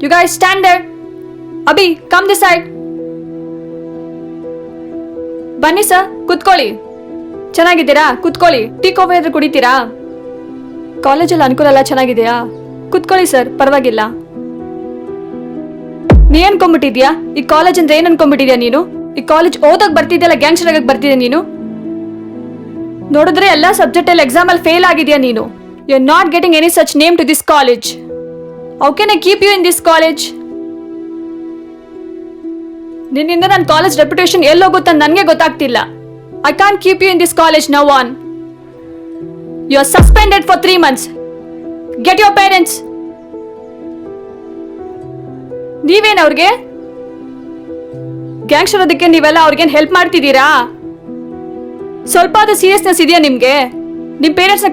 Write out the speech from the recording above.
You guys stand there. Abhi, come this side. ಬನ್ನಿ sir, ಕುತ್ಕೊಳ್ಳಿ. ಚೆನ್ನಾಗಿದ್ದೀರಾ? ಕುತ್ಕೊಳ್ಳಿ. ಟೀ ಕಾಫಿ ಆದ್ರೂ ಕುಡಿತೀರಾ? ಕಾಲೇಜಲ್ಲಿ ಅನುಕೂಲ ಎಲ್ಲ ಚೆನ್ನಾಗಿದೆಯಾ? ಕುತ್ಕೊಳ್ಳಿ ಸರ್, ಪರವಾಗಿಲ್ಲ. ನೀ ಅನ್ಕೊಂಡ್ಬಿಟ್ಟಿದ್ಯಾ? ಈ ಕಾಲೇಜ್ ಅಂದ್ರೆ ಏನ್ ಅನ್ಕೊಂಡ್ಬಿಟ್ಟಿದ್ಯಾ ನೀನು? ಈ ಕಾಲೇಜ್ ಓದಕ್ ಬರ್ತಿದ್ಯಲ್ಲ, ಗ್ಯಾಂಗ್ಸ್ಟರ್ ಆಗಕ್ ಬರ್ತಿದ್ಯಾ ನೀನು? ನೋಡಿದ್ರೆ ಎಲ್ಲ ಸಬ್ಜೆಕ್ಟ್ ಅಲ್ಲಿ ಎಕ್ಸಾಮ್ ಅಲ್ಲಿ ಫೇಲ್ ಆಗಿದ್ಯಾ ನೀನು. You are not getting any such name to this college. How can I keep you in this college? ನಿನ್ನಿಂದ ನನ್ನ ಕಾಲೇಜ್ ರೆಪ್ಯುಟೇಷನ್ ಎಲ್ಲೋಗುತ್ತ ನನಗೆ ಗೊತ್ತಾಗ್ತಿಲ್ಲ. I can't keep you in this college now on. You are suspended for 3 months. Get your parents. ನೀವೇನು ಅವ್ರಿಗೆ gangster ಅದಕ್ಕೆ ನೀವೆಲ್ಲ ಅವ್ರಿಗೇನು ಹೆಲ್ಪ್ ಮಾಡ್ತಿದ್ದೀರಾ? ಸ್ವಲ್ಪ ಅದು ಸೀರಿಯಸ್ನೆಸ್ ಇದೆಯಾ ನಿಮ್ಗೆ? ನಿಮ್ ಪೇರೆಂಟ್ಸ್